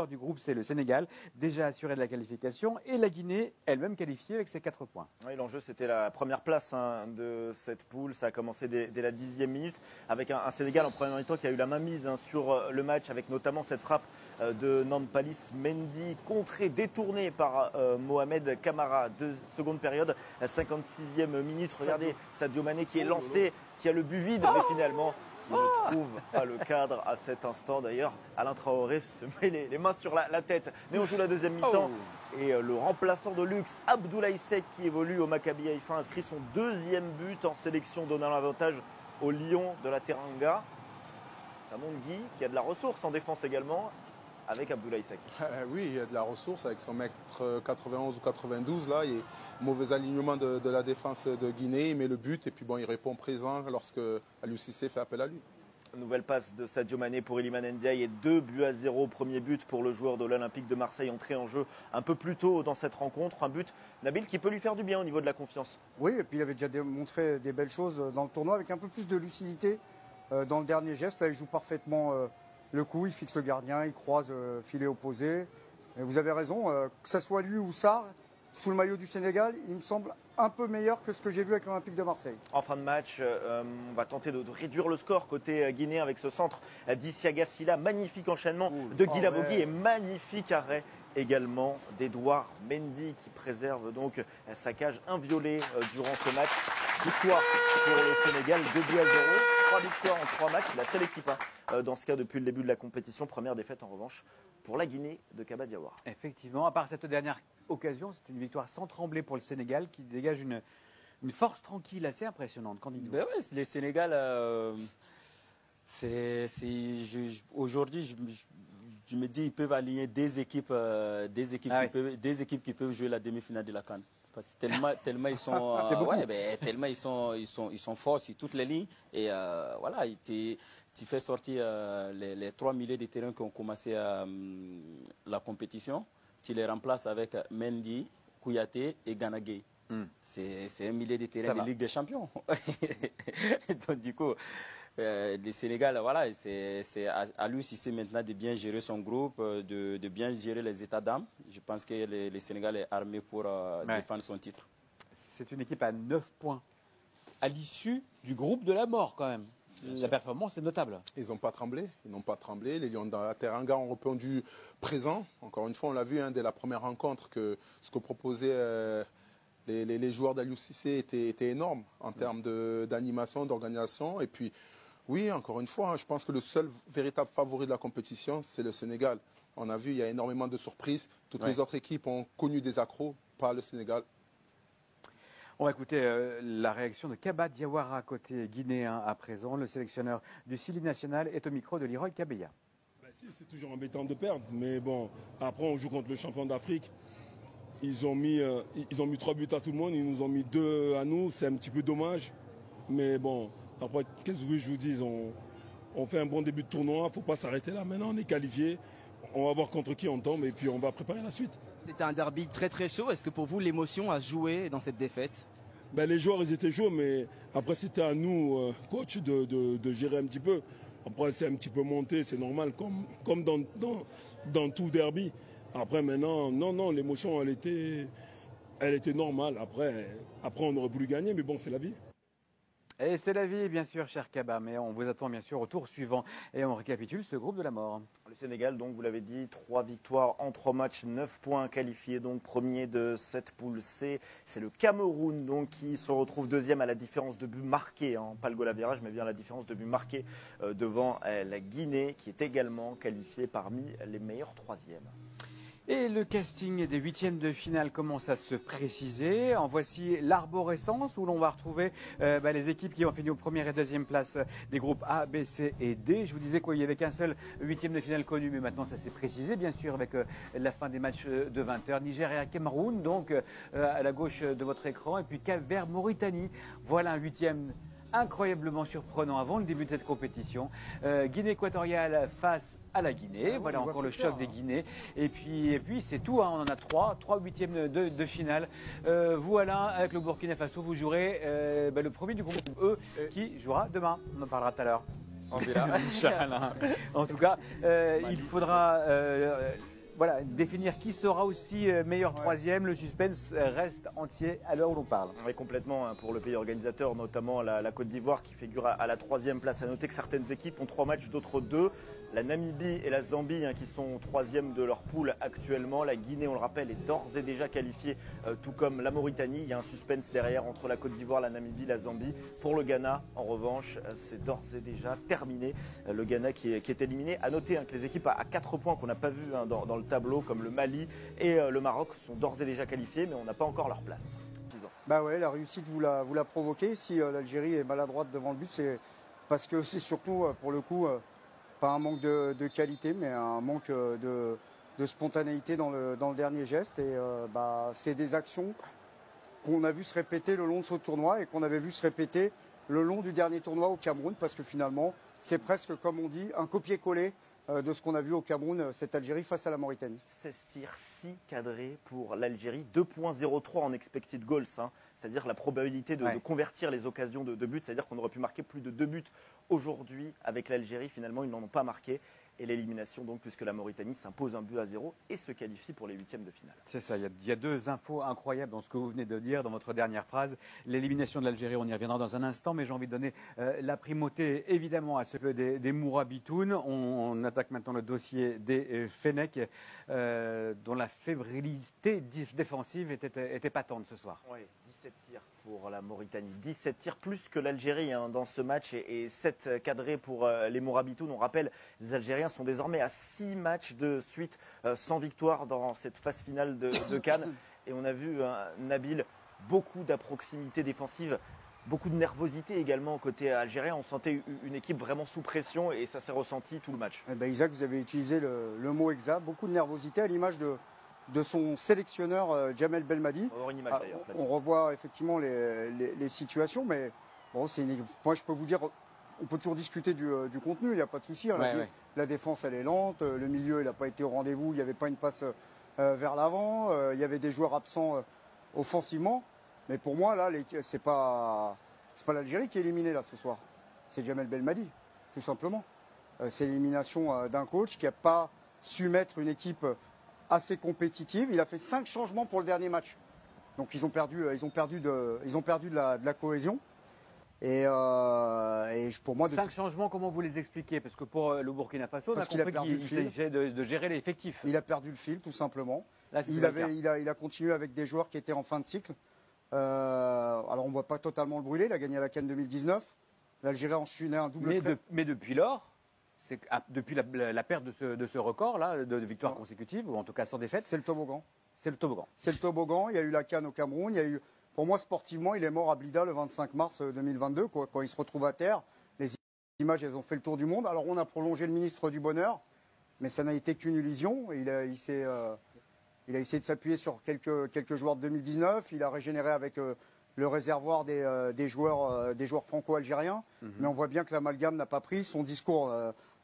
Du groupe, c'est le Sénégal, déjà assuré de la qualification, et la Guinée, elle-même qualifiée avec ses 4 points. Oui, l'enjeu, c'était la première place de cette poule. Ça a commencé dès la 10e minute avec un Sénégal en première mi-temps qui a eu la main mise sur le match, avec notamment cette frappe de Nampalys Mendy, contrée, détournée par Mohamed Kamara. Seconde période, la 56e minute. Regardez Sadio Mané qui est lancé, qui a le but vide, mais finalement qui ne trouve pas le cadre à cet instant. D'ailleurs, Alain Traoré se met les mains sur la tête. Mais on joue la deuxième mi-temps. Et le remplaçant de luxe, Abdoulaye Seck, qui évolue au Maccabi Haïfa, inscrit son 2e but en sélection, donnant l'avantage au Lion de la Teranga. Ça montre Guy, qui a de la ressource en défense également, avec Abdoulaye Seck. Oui, il y a de la ressource avec son mètre 91 ou 92 là. Il y a mauvais alignement de la défense de Guinée. Il met le but et puis bon, il répond présent lorsque Aliou Cissé fait appel à lui. Nouvelle passe de Sadio Mané pour Iliman Ndiaye et 2-0. Premier but pour le joueur de l'Olympique de Marseille, entré en jeu un peu plus tôt dans cette rencontre. Un but, Nabil, qui peut lui faire du bien au niveau de la confiance. Oui, et puis il avait déjà montré des belles choses dans le tournoi avec un peu plus de lucidité dans le dernier geste. Là, il joue parfaitement le coup, il fixe le gardien, il croise filet opposé. Et vous avez raison, que ce soit lui ou Sarr, sous le maillot du Sénégal, il me semble un peu meilleur que ce que j'ai vu avec l'Olympique de Marseille. En fin de match, on va tenter de réduire le score côté guinéen avec ce centre d'Isiaga Silla. Magnifique enchaînement de Guy Labogui et magnifique arrêt également d'Edouard Mendy qui préserve donc sa cage inviolée durant ce match. Victoire pour le Sénégal, 2-0. 3 victoires en 3 matchs. La seule équipe dans ce cas depuis le début de la compétition. Première défaite en revanche pour la Guinée de Kaba Diawara. Effectivement, à part cette dernière occasion, c'est une victoire sans trembler pour le Sénégal qui dégage une force tranquille assez impressionnante. Ben ouais, le Sénégal, aujourd'hui, je me dis ils peuvent aligner des équipes qui peuvent jouer la demi-finale de la CAN. Parce que tellement ils sont, ils sont forts sur toutes les lignes et voilà, tu fais sortir les 3 milieux de terrain qui ont commencé la compétition. Tu les remplaces avec Mendy, Kouyaté et Gana Gueye. C'est un milieu de terrain de Ligue des Champions. Donc du coup, le Sénégal, voilà, c'est à Aliou Cissé maintenant de bien gérer son groupe, de bien gérer les états d'âme. Je pense que le Sénégal est armé pour défendre son titre. C'est une équipe à 9 points à l'issue du groupe de la mort quand même. La performance est notable. Ils n'ont pas tremblé. Ils n'ont pas tremblé. Les Lions de la Teranga ont répondu présent. Encore une fois, on l'a vu dès la première rencontre que ce que proposaient les joueurs d'Aliou Cissé était énorme en termes d'animation, d'organisation. Et puis, oui, encore une fois, je pense que le seul véritable favori de la compétition, c'est le Sénégal. On a vu, il y a énormément de surprises. Toutes les autres équipes ont connu des accros, pas le Sénégal. On va écouter la réaction de Kaba Diawara côté guinéen à présent. Le sélectionneur du Sili national est au micro de Leroy Kabeya. Si, c'est toujours embêtant de perdre, mais bon, après on joue contre le champion d'Afrique. Ils ont mis 3 buts à tout le monde, ils nous ont mis 2 à nous, c'est un petit peu dommage. Mais bon, après, qu'est-ce que je vous dis, on fait un bon début de tournoi, il ne faut pas s'arrêter là. Maintenant, on est qualifié, on va voir contre qui on tombe et puis on va préparer la suite. C'était un derby très très chaud. Est-ce que pour vous, l'émotion a joué dans cette défaite? Les joueurs, ils étaient chauds, mais après, c'était à nous, coach, de gérer un petit peu. Après, c'est un petit peu monté, c'est normal, comme dans tout derby. Après, maintenant, non, l'émotion, elle était normale. Après, on aurait voulu gagner, mais bon, c'est la vie. Et c'est la vie, bien sûr, cher Kaba, mais on vous attend bien sûr au tour suivant. Et on récapitule ce groupe de la mort. Le Sénégal, donc, vous l'avez dit, 3 victoires en 3 matchs, 9 points qualifiés, donc premier de cette poule C. C'est le Cameroun, donc, qui se retrouve deuxième à la différence de but marqué, pas le goal average, mais bien la différence de but marqué devant la Guinée, qui est également qualifiée parmi les meilleurs troisièmes. Et le casting des huitièmes de finale commence à se préciser. En voici l'arborescence où l'on va retrouver les équipes qui ont fini aux première et deuxième place des groupes A, B, C et D. Je vous disais qu'il n'y avait qu'un seul huitième de finale connu, mais maintenant ça s'est précisé, bien sûr, avec la fin des matchs de 20h. Nigeria, Cameroun, donc à la gauche de votre écran, et puis Cap-Vert, Mauritanie. Voilà un huitième incroyablement surprenant avant le début de cette compétition. Guinée équatoriale face à la Guinée. Voilà encore le choc des Guinées. Et puis c'est tout. On en a trois huitièmes de finale. Vous, Alain, avec le Burkina Faso, vous jouerez le premier du groupe E qui jouera demain. On en parlera tout à l'heure. On verra. Inch'Allah. En tout cas, il faudra voilà, définir qui sera aussi meilleur troisième. Le suspense reste entier à l'heure où l'on parle. Oui, complètement, hein, pour le pays organisateur, notamment la Côte d'Ivoire qui figure à la 3e place. À noter que certaines équipes ont 3 matchs, d'autres 2. La Namibie et la Zambie qui sont 3e de leur poule actuellement. La Guinée, on le rappelle, est d'ores et déjà qualifiée, tout comme la Mauritanie. Il y a un suspense derrière entre la Côte d'Ivoire, la Namibie, la Zambie. Pour le Ghana, en revanche, c'est d'ores et déjà terminé. Le Ghana qui est éliminé. À noter que les équipes à 4 points qu'on n'a pas vu dans le tableau, comme le Mali et le Maroc, sont d'ores et déjà qualifiés, mais on n'a pas encore leur place. Bah ouais, la réussite vous l'a provoqué. Si l'Algérie est maladroite devant le but, c'est parce que c'est surtout, pour le coup, pas un manque de qualité, mais un manque de spontanéité dans le dernier geste. Et c'est des actions qu'on a vu se répéter le long de ce tournoi et qu'on avait vu se répéter le long du dernier tournoi au Cameroun, parce que finalement, c'est presque, comme on dit, un copier-coller de ce qu'on a vu au Cameroun, cette Algérie face à la Mauritanie. 16 tirs, 6 cadrés pour l'Algérie, 2,03 en expected goals, hein, c'est-à-dire la probabilité de convertir les occasions de but, c'est-à-dire qu'on aurait pu marquer plus de 2 buts aujourd'hui avec l'Algérie. Finalement, ils n'en ont pas marqué. Et l'élimination, donc, puisque la Mauritanie s'impose 1-0 et se qualifie pour les 8e de finale. C'est ça, il y a 2 infos incroyables dans ce que vous venez de dire, dans votre dernière phrase. L'élimination de l'Algérie, on y reviendra dans un instant, mais j'ai envie de donner la primauté, évidemment, à ce que des Mourabitoun. On attaque maintenant le dossier des Fenech, dont la fébrilité défensive était patente ce soir. Oui, 17 tirs pour la Mauritanie. 17 tirs plus que l'Algérie dans ce match et 7 cadrés pour les Mourabitoun. On rappelle, les Algériens sont désormais à 6 matchs de suite sans victoire dans cette phase finale de Cannes. Et on a vu, Nabil, beaucoup d'approximité défensive, beaucoup de nervosité également côté algérien. On sentait une équipe vraiment sous pression et ça s'est ressenti tout le match. Eh ben, Isaac, vous avez utilisé le mot exact. Beaucoup de nervosité à l'image de son sélectionneur Jamel Belmadi. On va avoir une image d'ailleurs. On revoit effectivement les situations, mais bon, moi je peux vous dire, on peut toujours discuter du contenu, il n'y a pas de souci. Hein, la défense elle est lente, le milieu il n'a pas été au rendez-vous, il n'y avait pas une passe vers l'avant, il y avait des joueurs absents offensivement. Mais pour moi là, c'est pas l'Algérie qui est éliminée là ce soir, c'est Jamel Belmadi, tout simplement. C'est l'élimination d'un coach qui n'a pas su mettre une équipe assez compétitive. Il a fait 5 changements pour le dernier match. Donc ils ont perdu de la cohésion. Et pour moi, 5 changements, comment vous les expliquez? Parce que pour le Burkina Faso, on a compris qu'il s'agissait de gérer l'effectif. Il a perdu le fil, tout simplement. Là, il a continué avec des joueurs qui étaient en fin de cycle. Alors on ne voit pas totalement le brûler. Il a gagné la CAN 2019. L'Algérie a enchaîné un double trait. Mais depuis lors, depuis la perte de ce record-là, de victoires consécutives, ou en tout cas sans défaite. C'est le toboggan. C'est le toboggan. C'est le toboggan. Il y a eu la CAN au Cameroun. Il y a eu, pour moi, sportivement, il est mort à Blida le 25 mars 2022, quand il se retrouve à terre. Les images, elles ont fait le tour du monde. Alors, on a prolongé le ministre du Bonheur, mais ça n'a été qu'une illusion. Il a essayé de s'appuyer sur quelques joueurs de 2019. Il a régénéré avec le réservoir des joueurs franco-algériens. Mais on voit bien que l'amalgame n'a pas pris. Son discours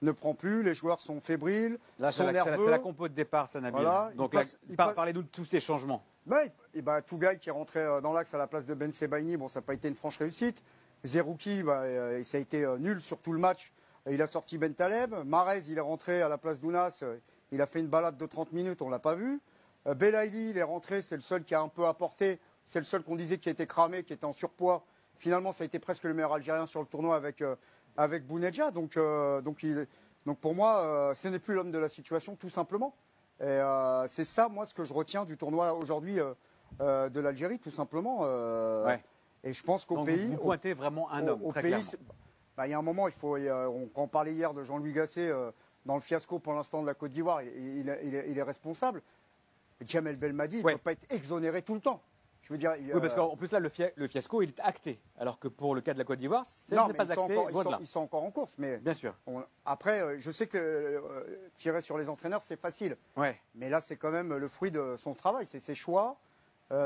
ne prend plus, les joueurs sont fébriles, sont nerveux. C'est la compo de départ, ça, Nabil. Voilà, donc parlez-nous de tous ces changements. Tougaï qui est rentré dans l'axe à la place de Ben Sebaini, bon, ça n'a pas été une franche réussite. Zerouki, ça a été nul sur tout le match. Il a sorti Ben Taleb. Marez, il est rentré à la place d'Ounas. Il a fait une balade de 30 minutes, on ne l'a pas vu. Belaïli, il est rentré, c'est le seul qui a un peu apporté. C'est le seul qu'on disait qui était cramé, qui était en surpoids. Finalement, ça a été presque le meilleur Algérien sur le tournoi avec Bounedjah. Donc pour moi, ce n'est plus l'homme de la situation, tout simplement. Et c'est ça, moi, ce que je retiens du tournoi aujourd'hui de l'Algérie, tout simplement. Et je pense qu'au pays... Vous pointez vraiment un homme, très clairement. Il y a un moment, on parlait hier de Jean-Louis Gasset dans le fiasco pour l'instant de la Côte d'Ivoire. Il est responsable. Jamel Belmadi ne peut pas être exonéré tout le temps. Je veux dire, oui, parce qu'en plus là, le fiasco, il est acté. Alors que pour le cas de la Côte d'Ivoire, ce n'est pas acté. Ils sont encore en course. Mais bien sûr. Après, je sais que tirer sur les entraîneurs, c'est facile. Ouais. Mais là, c'est quand même le fruit de son travail. C'est ses choix.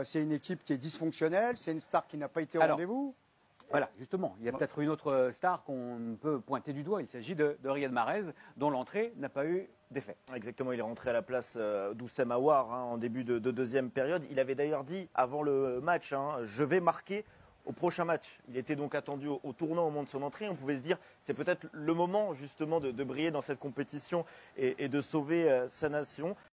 C'est une équipe qui est dysfonctionnelle. C'est une star qui n'a pas été au rendez-vous. Voilà, justement, il y a peut-être une autre star qu'on peut pointer du doigt. Il s'agit de Riyad Mahrez, dont l'entrée n'a pas eu d'effet. Exactement, il est rentré à la place d'Oussem Aouar en début de deuxième période. Il avait d'ailleurs dit avant le match, je vais marquer au prochain match. Il était donc attendu au tournant au moment de son entrée. On pouvait se dire c'est peut-être le moment justement de briller dans cette compétition et de sauver sa nation.